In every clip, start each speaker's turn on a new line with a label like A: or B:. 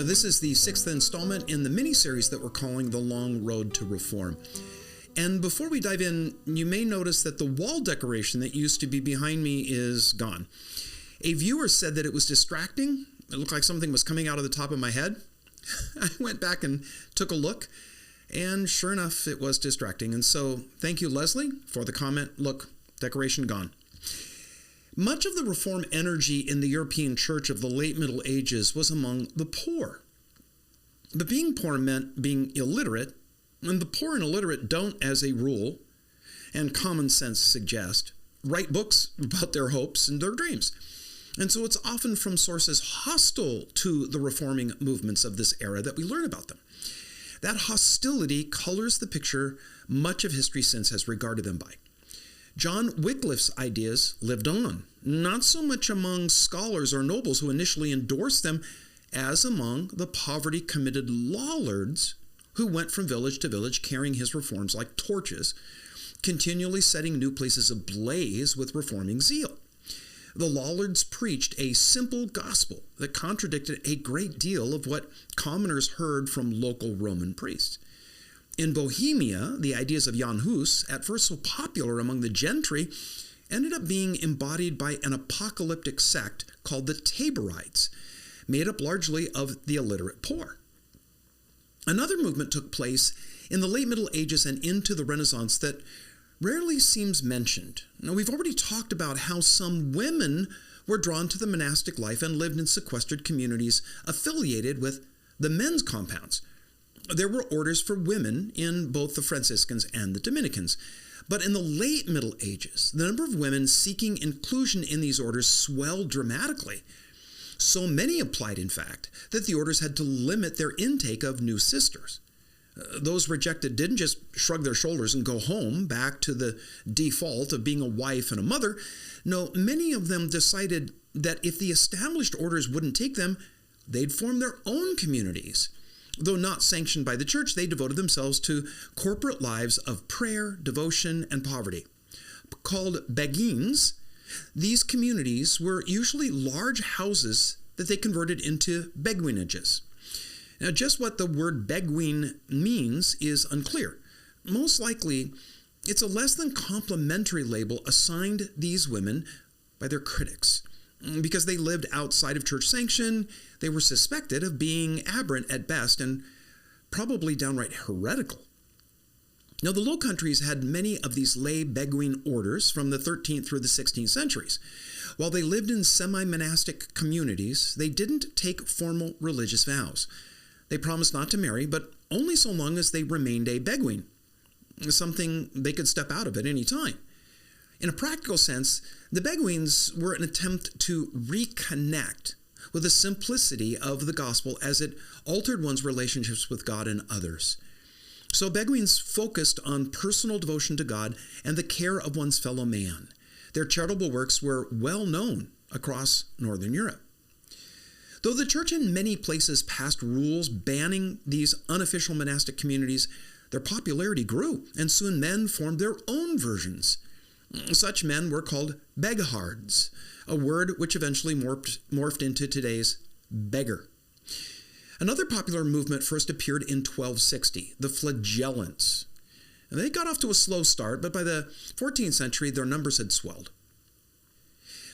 A: This is the sixth installment in the mini-series that we're calling The Long Road to Reform. And before we dive in, you may notice that the wall decoration that used to be behind me is gone. A viewer said that it was distracting. It looked like something was coming out of the top of my head. I went back and took a look, and sure enough, it was distracting. And so thank you, Leslie, for the comment. Look, decoration gone. Much of the reform energy in the European church of the late Middle Ages was among the poor. But being poor meant being illiterate, and the poor and illiterate don't, as a rule, and common sense suggest, write books about their hopes and their dreams. And so it's often from sources hostile to the reforming movements of this era that we learn about them. That hostility colors the picture much of history since has regarded them by. John Wycliffe's ideas lived on, not so much among scholars or nobles who initially endorsed them, as among the poverty-committed lollards who went from village to village carrying his reforms like torches, continually setting new places ablaze with reforming zeal. The lollards preached a simple gospel that contradicted a great deal of what commoners heard from local Roman priests. In Bohemia, the ideas of Jan Hus, at first so popular among the gentry, ended up being embodied by an apocalyptic sect called the Taborites, made up largely of the illiterate poor. Another movement took place in the late Middle Ages and into the Renaissance that rarely seems mentioned. Now, we've already talked about how some women were drawn to the monastic life and lived in sequestered communities affiliated with the men's compounds. There were orders for women in both the Franciscans and the Dominicans. But in the late Middle Ages, the number of women seeking inclusion in these orders swelled dramatically. So many applied, in fact, that the orders had to limit their intake of new sisters. Those rejected didn't just shrug their shoulders and go home back to the default of being a wife and a mother. No, many of them decided that if the established orders wouldn't take them, they'd form their own communities. Though not sanctioned by the church, they devoted themselves to corporate lives of prayer, devotion, and poverty. Called beguines, these communities were usually large houses that they converted into beguinages. Now, just what the word beguine means is unclear. Most likely, it's a less than complimentary label assigned these women by their critics. Because they lived outside of church sanction, they were suspected of being aberrant at best and probably downright heretical. Now, the Low Countries had many of these lay Beguine orders from the 13th through the 16th centuries. While they lived in semi-monastic communities, they didn't take formal religious vows. They promised not to marry, but only so long as they remained a Beguine, something they could step out of at any time. In a practical sense, the Beguines were an attempt to reconnect with the simplicity of the gospel as it altered one's relationships with God and others. So Beguines focused on personal devotion to God and the care of one's fellow man. Their charitable works were well known across Northern Europe. Though the church in many places passed rules banning these unofficial monastic communities, their popularity grew, and soon men formed their own versions. Such men were called beghards, a word which eventually morphed into today's beggar. Another popular movement first appeared in 1260, the Flagellants. And they got off to a slow start, but by the 14th century, their numbers had swelled.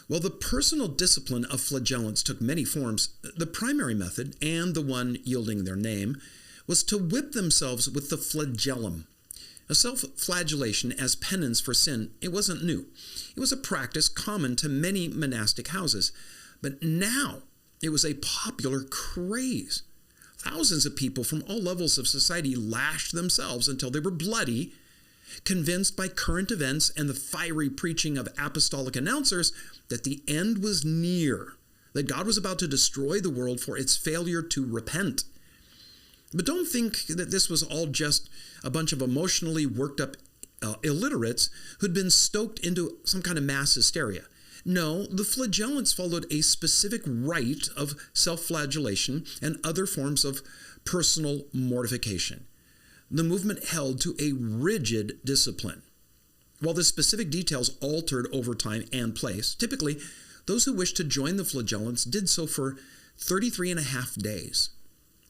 A: While the personal discipline of Flagellants took many forms, the primary method, and the one yielding their name, was to whip themselves with the flagellum. A self-flagellation as penance for sin, it wasn't new. It was a practice common to many monastic houses. But now it was a popular craze. Thousands of people from all levels of society lashed themselves until they were bloody, convinced by current events and the fiery preaching of apostolic announcers that the end was near, that God was about to destroy the world for its failure to repent. But don't think that this was all just a bunch of emotionally worked up illiterates who'd been stoked into some kind of mass hysteria. No, the Flagellants followed a specific rite of self-flagellation and other forms of personal mortification. The movement held to a rigid discipline. While the specific details altered over time and place, typically those who wished to join the Flagellants did so for 33 and a half days.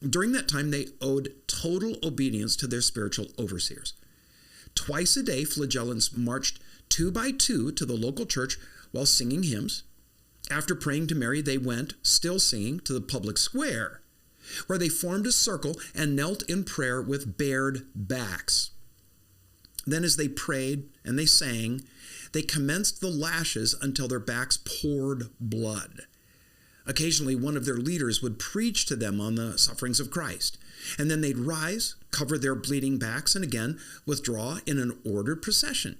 A: During that time, they owed total obedience to their spiritual overseers. Twice a day, Flagellants marched 2 by 2 to the local church while singing hymns. After praying to Mary, they went, still singing, to the public square, where they formed a circle and knelt in prayer with bared backs. Then as they prayed and they sang, they commenced the lashes until their backs poured blood. Occasionally, one of their leaders would preach to them on the sufferings of Christ, and then they'd rise, cover their bleeding backs, and again withdraw in an ordered procession.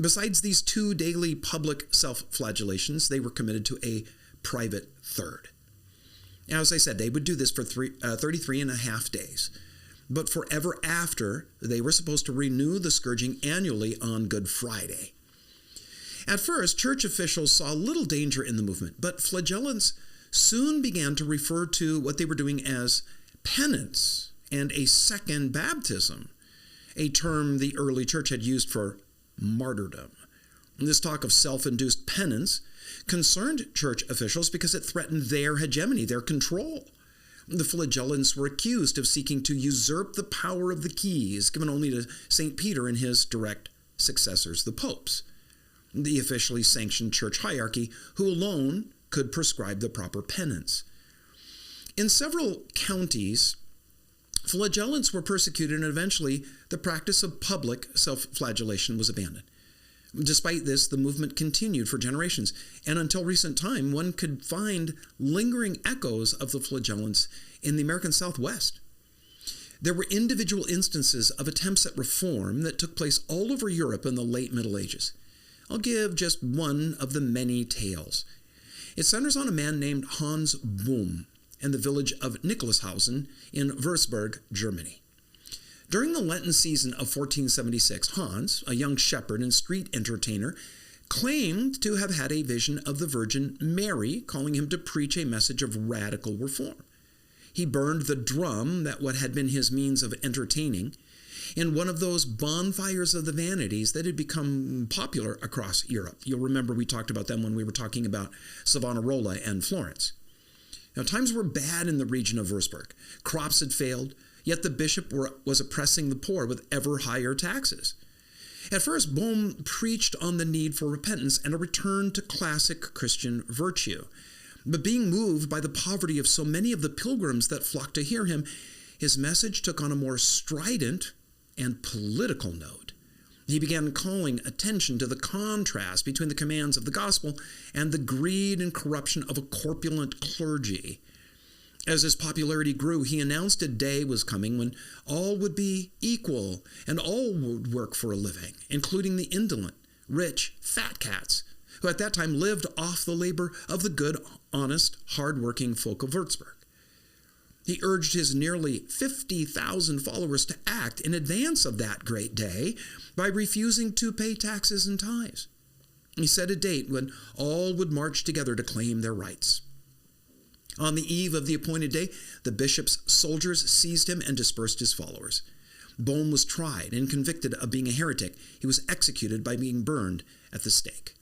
A: Besides these 2 daily public self-flagellations, they were committed to a private third. Now, as I said, they would do this for 33 and a half days. But forever after, they were supposed to renew the scourging annually on Good Friday. At first, church officials saw little danger in the movement, but Flagellants soon began to refer to what they were doing as penance and a second baptism, a term the early church had used for martyrdom. This talk of self-induced penance concerned church officials because it threatened their hegemony, their control. The Flagellants were accused of seeking to usurp the power of the keys given only to St. Peter and his direct successors, the popes, the officially sanctioned church hierarchy, who alone could prescribe the proper penance. In several counties, Flagellants were persecuted, and eventually the practice of public self-flagellation was abandoned. Despite this, the movement continued for generations, and until recent time, one could find lingering echoes of the Flagellants in the American Southwest. There were individual instances of attempts at reform that took place all over Europe in the late Middle Ages. I'll give just one of the many tales. It centers on a man named Hans Boohm and the village of Nikolashausen in Würzburg, Germany. During the Lenten season of 1476, Hans, a young shepherd and street entertainer, claimed to have had a vision of the Virgin Mary calling him to preach a message of radical reform. He burned the drum that what had been his means of entertaining in one of those bonfires of the vanities that had become popular across Europe. You'll remember we talked about them when we were talking about Savonarola and Florence. Now, times were bad in the region of Würzburg. Crops had failed, yet the bishop was oppressing the poor with ever higher taxes. At first, Boohm preached on the need for repentance and a return to classic Christian virtue. But being moved by the poverty of so many of the pilgrims that flocked to hear him, his message took on a more strident and political note. He began calling attention to the contrast between the commands of the gospel and the greed and corruption of a corpulent clergy. As his popularity grew, he announced a day was coming when all would be equal and all would work for a living, including the indolent, rich, fat cats, who at that time lived off the labor of the good, honest, hard-working folk of Würzburg. He urged his nearly 50,000 followers to act in advance of that great day by refusing to pay taxes and tithes. He set a date when all would march together to claim their rights. On the eve of the appointed day, the bishop's soldiers seized him and dispersed his followers. Boohm was tried and convicted of being a heretic. He was executed by being burned at the stake.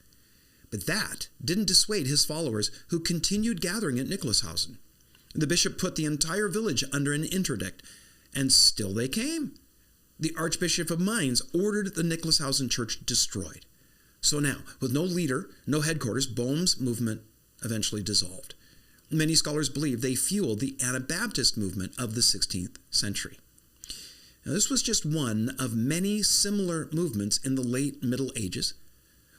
A: But that didn't dissuade his followers, who continued gathering at Nikolashausen. The bishop put the entire village under an interdict, and still they came. The Archbishop of Mainz ordered the Nikolashausen church destroyed. So now, with no leader, no headquarters, Boehm's movement eventually dissolved. Many scholars believe they fueled the Anabaptist movement of the 16th century. Now, this was just one of many similar movements in the late Middle Ages,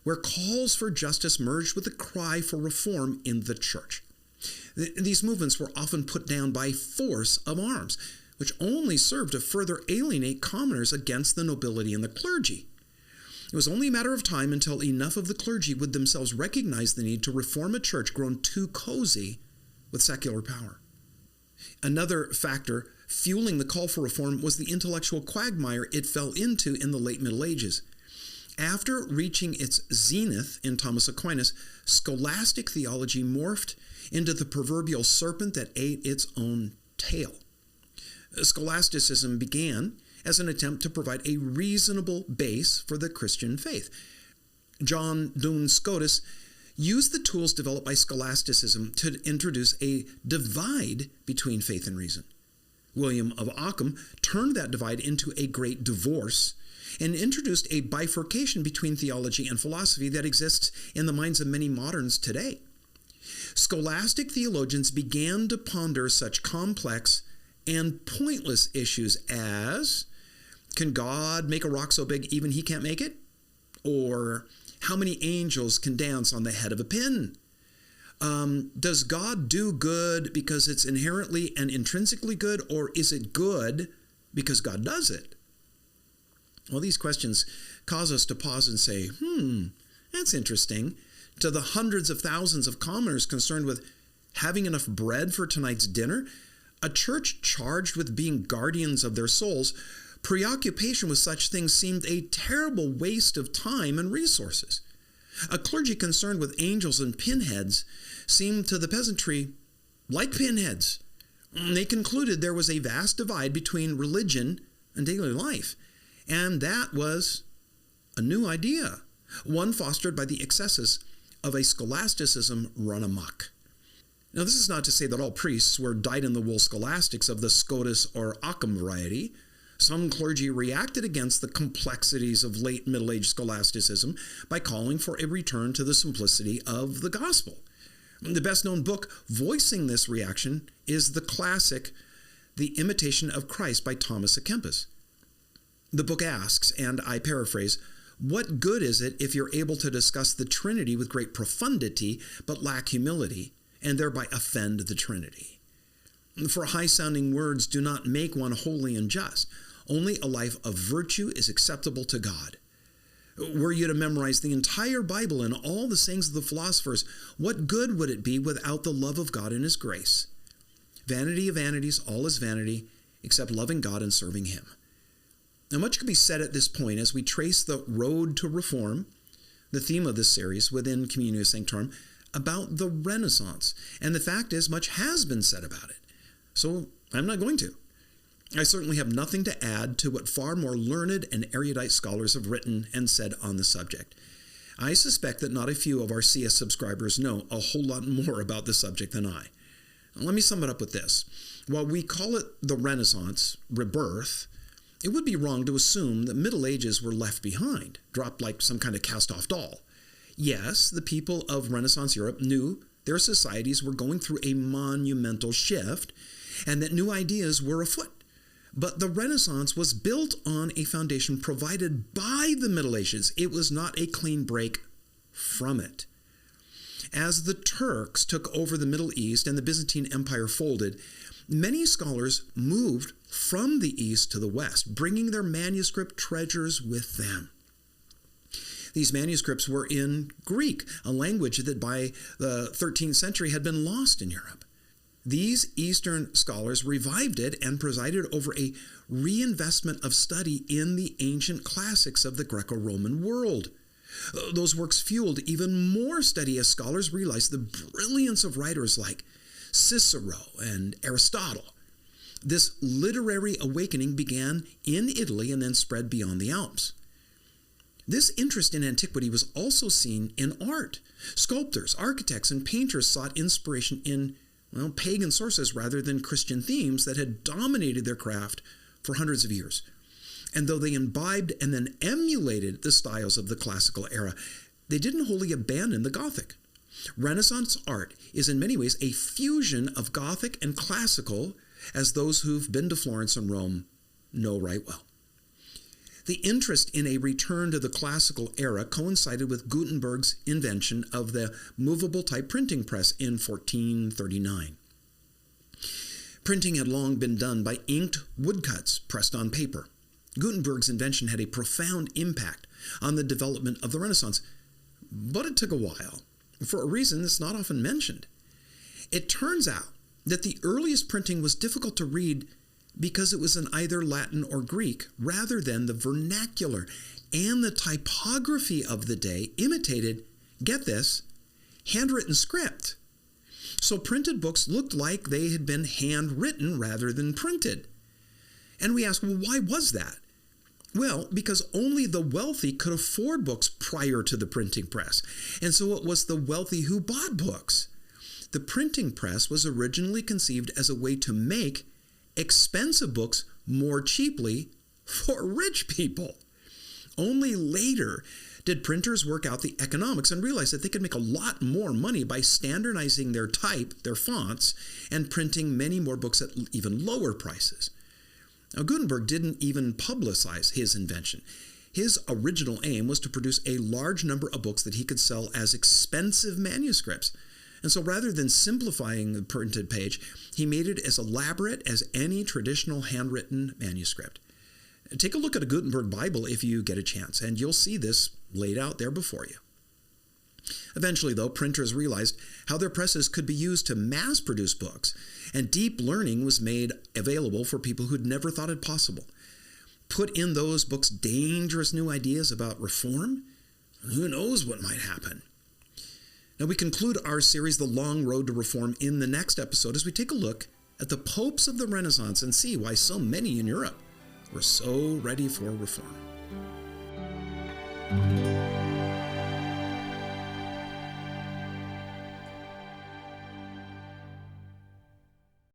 A: where calls for justice merged with a cry for reform in the church. These movements were often put down by force of arms, which only served to further alienate commoners against the nobility and the clergy. It was only a matter of time until enough of the clergy would themselves recognize the need to reform a church grown too cozy with secular power. Another factor fueling the call for reform was the intellectual quagmire it fell into in the late Middle Ages. After reaching its zenith in Thomas Aquinas, scholastic theology morphed into the proverbial serpent that ate its own tail. Scholasticism began as an attempt to provide a reasonable base for the Christian faith. John Duns Scotus used the tools developed by scholasticism to introduce a divide between faith and reason. William of Ockham turned that divide into a great divorce and introduced a bifurcation between theology and philosophy that exists in the minds of many moderns today. Scholastic theologians began to ponder such complex and pointless issues as, can God make a rock so big even he can't make it? Or how many angels can dance on the head of a pin? Does God do good because it's inherently and intrinsically good, or is it good because God does it? Well, these questions cause us to pause and say, that's interesting. To the hundreds of thousands of commoners concerned with having enough bread for tonight's dinner, a church charged with being guardians of their souls, preoccupation with such things seemed a terrible waste of time and resources. A clergy concerned with angels and pinheads seemed to the peasantry like pinheads. They concluded there was a vast divide between religion and daily life, and that was a new idea, one fostered by the excesses of a scholasticism run amok. Now, this is not to say that all priests were dyed-in-the-wool scholastics of the Scotus or Occam variety. Some clergy reacted against the complexities of late Middle Age scholasticism by calling for a return to the simplicity of the gospel. The best-known book voicing this reaction is the classic The Imitation of Christ by Thomas à Kempis. The book asks, and I paraphrase, what good is it if you're able to discuss the Trinity with great profundity but lack humility, and thereby offend the Trinity? For high-sounding words do not make one holy and just. Only a life of virtue is acceptable to God. Were you to memorize the entire Bible and all the sayings of the philosophers, what good would it be without the love of God and His grace? Vanity of vanities, all is vanity, except loving God and serving Him. Now, much could be said at this point as we trace the road to reform, the theme of this series within Communio Sanctorum, about the Renaissance. And the fact is, much has been said about it. So I'm not going to. I certainly have nothing to add to what far more learned and erudite scholars have written and said on the subject. I suspect that not a few of our CS subscribers know a whole lot more about the subject than I. Let me sum it up with this. While we call it the Renaissance, rebirth, it would be wrong to assume that Middle Ages were left behind, dropped like some kind of cast-off doll. Yes, the people of Renaissance Europe knew their societies were going through a monumental shift and that new ideas were afoot. But the Renaissance was built on a foundation provided by the Middle Ages. It was not a clean break from it. As the Turks took over the Middle East and the Byzantine Empire folded, many scholars moved from the East to the West, bringing their manuscript treasures with them. These manuscripts were in Greek, a language that by the 13th century had been lost in Europe. These Eastern scholars revived it and presided over a reinvestment of study in the ancient classics of the Greco-Roman world. Those works fueled even more study as scholars realized the brilliance of writers like Cicero and Aristotle. This literary awakening began in Italy and then spread beyond the Alps. This interest in antiquity was also seen in art. Sculptors, architects, and painters sought inspiration in pagan sources rather than Christian themes that had dominated their craft for hundreds of years. And though they imbibed and then emulated the styles of the classical era, they didn't wholly abandon the Gothic. Renaissance art is in many ways a fusion of Gothic and classical, as those who've been to Florence and Rome know right well. The interest in a return to the classical era coincided with Gutenberg's invention of the movable type printing press in 1439. Printing had long been done by inked woodcuts pressed on paper. Gutenberg's invention had a profound impact on the development of the Renaissance, but it took a while, for a reason that's not often mentioned. It turns out that the earliest printing was difficult to read because it was in either Latin or Greek rather than the vernacular, and the typography of the day imitated, get this, handwritten script. So printed books looked like they had been handwritten rather than printed. And we ask, well, why was that? Well, because only the wealthy could afford books prior to the printing press, and so it was the wealthy who bought books. The printing press was originally conceived as a way to make expensive books more cheaply for rich people. Only later did printers work out the economics and realize that they could make a lot more money by standardizing their type, their fonts, and printing many more books at even lower prices. Now, Gutenberg didn't even publicize his invention. His original aim was to produce a large number of books that he could sell as expensive manuscripts. And so rather than simplifying the printed page, he made it as elaborate as any traditional handwritten manuscript. Take a look at a Gutenberg Bible if you get a chance, and you'll see this laid out there before you. Eventually, though, printers realized how their presses could be used to mass-produce books, and deep learning was made available for people who'd never thought it possible. Put in those books dangerous new ideas about reform, who knows what might happen. Now, we conclude our series, The Long Road to Reform, in the next episode as we take a look at the popes of the Renaissance and see why so many in Europe were so ready for reform.